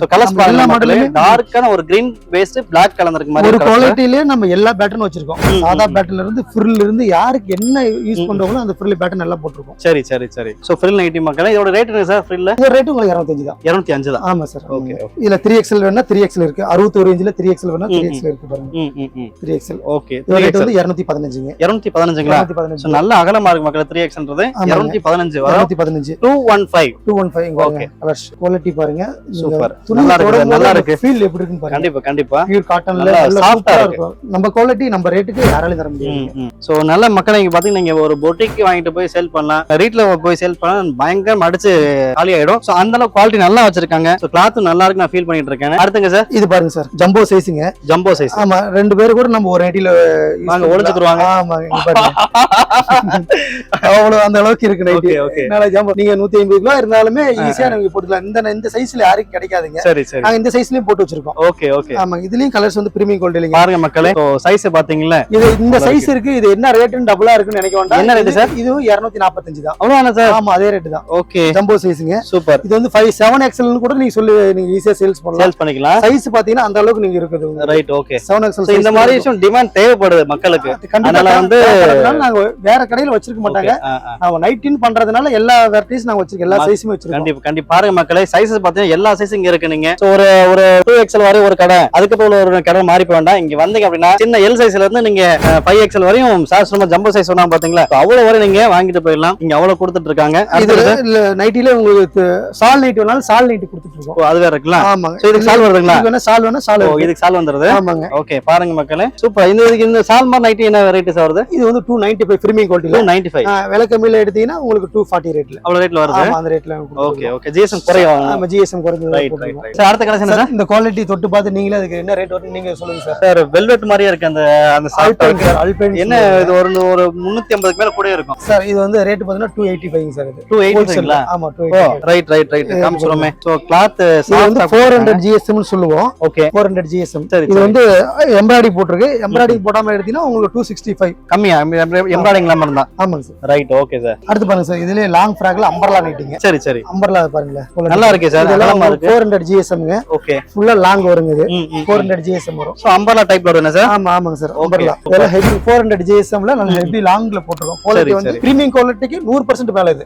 A: சோ கலர்ஸ் பாருங்க. எல்லா மாடலுமே டார்க்கான ஒரு கிரீன் பேஸ்ட் Black கலந்திருக்கு மாதிரி
B: ஒரு குவாலிட்டில நம்ம எல்லா பேட்டர்ன் வச்சிருக்கோம். சாதா பேட்டர்ன்ல இருந்து ஃப்ரில் இருந்து யாருக்கு என்ன யூஸ் பண்றவங்களோ அந்த ஃப்ரில் பேட்டர்ன் எல்லாம் போட்டுருக்கோம்.
A: சரி சரி சரி. சோ ஃப்ரில் நைட்டி மக்களே, இதோட ரேட் என்ன சார்? ஃப்ரில்ல
B: இந்த ரேட் உங்களுக்கு 205 தான்.
A: 205 தான்.
B: ஆமா சார். ஓகே. இதுல 3XL வேணா 3XL இருக்கு. 61 இன்ச்ல 3XL வேணா 3XL இருக்கு பாருங்க. 3XL.
A: ஓகே.
B: ரேட் வந்து 215ங்க.
A: 215ங்களா? சோ நல்ல அகலமா இருக்கு மக்களே. 3XLன்றது 215 வரும்.
B: 215.
A: 215.
B: ஓகே. கலர்ஸ் குவாலிட்டி பாருங்க.
A: சூப்பர். நல்லா இருக்கு.
B: ஃபீல் எப்படி இருக்குன்னு பாருங்க.
A: கண்டிப்பா கண்டிப்பா.
B: பியூர் காட்டன்ல சாஃப்ட்டா இருக்கு. நம்ம குவாலிட்டி நம்ம ரேட்டுக்கு யாராலையும் தர முடியாது.
A: சோ நல்ல மக்களே, இங்க பாத்தீங்கன்னா நீங்க ஒரு பொட்டிக் வாங்கிட்டு போய் சேல் பண்ணலாம், ரீட்ல போய் சேல் பண்ணலாம், பயங்கரமா அடிச்சு காலி ஆயிடும். சோ அந்த அளவுக்கு குவாலிட்டி நல்லா வச்சிருக்காங்க. சோ கிளாத் நல்லா இருக்கு, நான் ஃபீல் பண்ணிட்டு இருக்கேன். அடுத்துங்க சார்.
B: இது பாருங்க சார், ஜம்போ சைஸ்ங்க.
A: Jumbo size.
B: ஆமா, ரெண்டு பேர் கூட நம்ம ஒரு நைட்டில
A: வாங்க ஒளிஞ்சுக்குவாங்க.
B: ஆமா இங்க பாருங்க. அவ்வளவு அந்த அளவுக்கு இருக்கு நைட்டி. என்னால ஜம்போ நீங்க 150 கிலோ இருந்தாலுமே ஈஸியா நீங்க போட்டுக்கலாம். இந்த சைஸ்ல யாருக்கு கிடைக்காதுங்க.
A: சரி சரி.
B: நாங்க இந்த சைஸ்லயும் போட்டு வச்சிருக்கோம்.
A: Okay okay.
B: ஆமா, இதுலயும் கலர்ஸ் வந்து பிரீமியம் குவாலிட்டில
A: பாருங்க மக்களே. சோ சைஸ் பாத்தீங்களா?
B: இது இந்த சைஸ் இருக்கு. இது என்ன ரேட்னு டபுளா இருக்குன்னு நினைக்க வேண்டாம்.
A: என்ன ரேட் சார்?
B: இதுவும் 245 தான்.
A: அவ்வளவுதானே சார்?
B: ஆமா அதே ரேட் தான்.
A: ஓகே.
B: ஜம்போ சைஸ்ங்க.
A: சூப்பர்.
B: இது வந்து 7XL னு கூட நீங்க நீங்க ஈஸியா சேல்ஸ் பண்ணிக்கலாம். சைஸ் பாத்தீங்கன்னா அந்த அளவுக்கு நீங்க இருக்குது.
A: Right okay.
B: 7XL.
A: இந்த மாதிரி விஷயம் டிமாண்ட் தேவைப்படுது மக்களுக்கு. அதனால வந்து
B: நாங்க வேற கடையில வச்சிருக்க மாட்டாங்க. நாம நைட்டின் பண்றதுனால எல்லா வெரைட்டிஸ் நாங்க வச்சிருக்கோம். எல்லா சைஸுமே வச்சிருக்கோம். கண்டிப்பா
A: கண்டிப்பா. பாருங்க மக்களே, சைஸஸ் பாத்தீங்கன்னா எல்லா சைஸும் இங்க இருக்கு. நீங்க ஒரு 2XL வரை ஒரு கடை, அதுக்கப்புறம் ஒரு கடை மாறி போய் வேண்டாம். இங்க வந்தீங்க அப்படின்னா சின்ன L சைஸ்ல இருந்து நீங்க 5XL வரையும் சாஸ்திரமா ஜம்போ சைஸ் சொன்னாங்க பாத்தீங்களா, அவ்வளவு வரை நீங்க வாங்கிட்டு போயிடலாம். இங்க அவ்வளவு கொடுத்துட்டு இருக்காங்க. இதுல
B: நைட்டில உங்களுக்கு சால் நைட் வேணாலும் சால் நைட் கொடுத்துட்டு இருக்கோம்.
A: அது வேற இருக்குல்ல?
B: ஆமாங்க.
A: இதுக்கு சால் வருதுங்களா?
B: வேணா சால்
A: இதுக்கு சால் வந்துருது.
B: ஆமாங்க.
A: ஓகே பாருங்க மக்களே, சூப்பர். இந்த சால் மாதிரி நைட்டி என்ன ரேட் வருது?
B: இது வந்து 295 பிரீமியம் குவாலிட்டில.
A: 295.
B: விலை கம்மியில எடுத்தீங்கன்னா உங்களுக்கு 240 ரேட்ல.
A: அவ்வளவு ரேட்ல வருது.
B: ஆமா அந்த ரேட்ல.
A: Okay okay. ஜிஎஸ்எம் குறையும்.
B: ஆமா ஜிஎஸ்எம் குறைஞ்சது.
A: Right right. சார் அடுத்த கலெக்ஷன் சார்.
B: இந்த குவாலிட்டி தொட்டு பார்த்து நீங்களே அதுக்கு என்ன ரேட் வருது நீங்க சொல்லுங்க சார்.
A: சார் வெல்வெட் மாதிரியே இருக்கு அந்த
B: அல்பைன்.
A: என்ன இது ஒரு 350 மேல கூட இருக்கும்
B: சார். இது வந்து ரேட் பாத்தீங்கன்னா 285 சார். இது
A: 285ங்களா?
B: ஆமா 285.
A: Right right right. காமிச்சறோமே. சோ கிளாத்
B: வந்து 400 GSM னு சொல்லுவோம்.
A: Okay
B: 400 GSM. இது வந்து எம்ப்ராய்டிங் போட்டுருக்கு. எம்ப்ராய்டிங் போடாம எடுத்தீங்கன்னா உங்களுக்கு 265.
A: கம்மியா எம்ப்ராய்டிங் இல்லாம இருந்தா?
B: ஆமாங்க சார்.
A: Right, okay sir.
B: அடுத்து பாருங்க சார், இதுலயே லாங் ஃப்ராக்ல அம்பர்லா நைட்டிங்க.
A: சரி சரி.
B: அம்பர்லா பாருங்களேன்,
A: நல்லா இருக்கு சார்.
B: இதெல்லாம் 400 GSMங்க.
A: ஓகே.
B: ஃபுல்லா லாங் வருங்க இது. 400 GSM வரும்.
A: சோ அம்பர்லா டைப்ல வரும்னா சார்?
B: ஆமாங்க சார், அம்பர்லா. இதெல்லாம் ஹெவி 400 GSMல நல்ல ஹெவி லாங்ல போட்டுறோம். குவாலிட்டி வந்து பிரீமியம் குவாலிட்டிக்கு 100% மேல இது.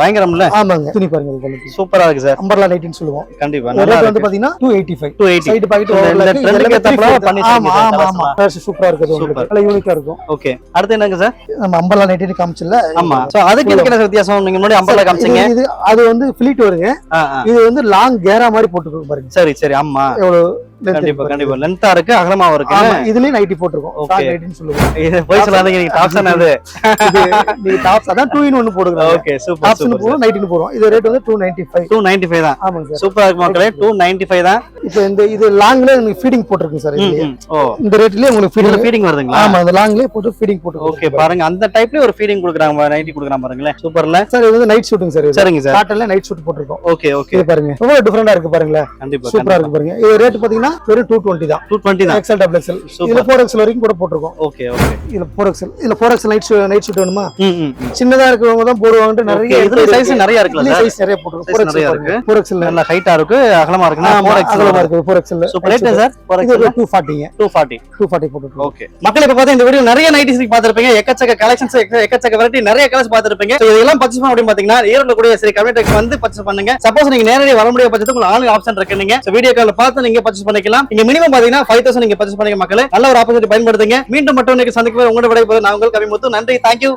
B: பயங்கரம்ல. ஆமாங்க. துணி பாருங்க, இது குவாலிட்டி
A: சூப்பரா இருக்கு சார்.
B: அம்பர்லா நைட்டின்னு சொல்லுவோம்.
A: கண்டிப்பா.
B: ரேட் வந்து பாத்தீங்கன்னா 285. சைடு பாக்கெட்
A: ஓவர்லாக் ட்ரெண்ட்க்கு ஏத்தப்பல பண்ணிருக்கீங்க.
B: ஆமா, சூப்பரா இருக்குது உங்களுக்கு. நல்ல யூனிக்கா இருக்கும்.
A: ஓகே. அடுத்து என்னங்க சார்?
B: நம்ம அம்பர்லா நைட்டி காமிச்சல.
A: ஆமா. சோ அதுக்கு என்ன வித்தியாசம்? நீங்க முன்னாடி அம்பர்லா காமிச்சீங்க.
B: இது அது வந்து ஃபிளிட் வருங்க. இது வந்து லாங் கேரா மாதிரி போட்டுருக்கு பாருங்க.
A: சரி சரி. ஆமா.
B: எவ்வளவு
A: கண்டிப்பா லென்த்தா இருக்கு, அகலமா இருக்கு.
B: இதுலயே நைட்டி போட்டுருக்கோம். ஃப்ராக் நைட்டின்னு சொல்லுவாங்க.
A: இது போய் சொல்லாதீங்க, நீங்க டாப்ஸ் அது.
B: நீங்க டாப்ஸ் அதான் 2 in 1 போடுறோம்.
A: Okay, super.
B: டாப்ஸ்னு போறோம், நைட்டின்னு போறோம். இது ரேட் வந்து 295.
A: 295 தான்.
B: ஆமாங்க சார்.
A: சூப்பரா இருக்கு மக்களே. 295 தான்.
B: இப்போ இந்த இது லாங்ல உங்களுக்கு ஃபீடிங் போட்டுருக்கு சார்.
A: ஓ,
B: இந்த ரேட்லயே உங்களுக்கு
A: ஃபீடிங் வருதுங்களா?
B: ஆமா, இந்த லாங்லயே போட்டு ஃபீடிங் போட்டுருக்கு.
A: ஓகே, பாருங்க அந்த டைப்லயே ஒரு ஃபீடிங் கொடுக்குறாங்க, நைட்டி கொடுக்குறாங்க பாருங்களே. சூப்பர்ல
B: சார். இது வந்து நைட் ஷூட்டுங்க சார்.
A: சரிங்க சார்.
B: காட்டன்ல நைட் ஷூட் போட்டுருக்கோம்.
A: Okay okay.
B: இது பாருங்க, ரொம்ப டிஃபரெண்டா இருக்கு பாருங்களே.
A: கண்டிப்பா
B: சூப்பரா இருக்கு பாருங்க. இது ரேட் பாத்தீங்கன்னா வெறும் 220 தான்.
A: 220 தான்.
B: XL double XL. இதுல 4XL வரைக்கும் கூட போட்டுருக்கோம்.
A: Okay okay.
B: இதுல 4XL. இதுல 4XL நைட் ஷூட் வேணுமா? சின்னதா இருக்கவங்க தான் போடுவாங்க. நிறைய
A: இதுல சைஸ் நிறைய இருக்குல சார்?
B: சைஸ் நிறைய போட்டுருக்கோம்.
A: நிறைய இருக்கு.
B: 4XL
A: நல்ல ஹைட்டா இருக்கு, அகலமா இருக்குனா 4XL.
B: அகலமா இருக்கு 4XL.
A: Super. Rate sir? 4XL 240ங்க. 240
B: போட்டுருக்கோம்.
A: ஓகே. மக்களே, இப்ப பாத்தீங்க இந்த வீடியோ நிறைய நைட்டிஸ் பாத்துருப்பீங்க. எக்கச்சக்க கலெக்ஷன்ஸ், எக்கச்சக்க வெரைட்டி, நிறைய கலர்ஸ் பாத்துருப்பீங்க. சோ இதெல்லாம் பர்ச்சேஸ் பண்ண அப்படினு பாத்தீங்கன்னா ஈரோட்ல கூடிய ஸ்ரீ கம்யூனிட்டி டெக்ஸ் வந்து பர்ச்சேஸ் பண்ணுங்க. சப்போஸ் நீங்க நேரடியா வர முடியாத பட்சத்துக்கு உங்களுக்கு ஆன்லைன் ஆப்ஷன் இருக்கு. நீங்க வீடியோ கால்ல பார்த்து நீங்க பர்ச்சேஸ் பண்ணிக்கலாம். நீங்க மினிமம் பாத்தீங்கன்னா 5000 நீங்க பர்ச்சேஸ் பண்ணுங்க மக்களே. நல்ல ஒரு ஆப்பர்ச்சுனிட்டி பயன்படுத்துங்க. மீண்டும் மட்டும் இன்னைக்கு சந்திக்கும் உங்களோட விடைபெறுவது நான் உங்கள் கவிமுத்து. நன்றி, தேங்க்யூ.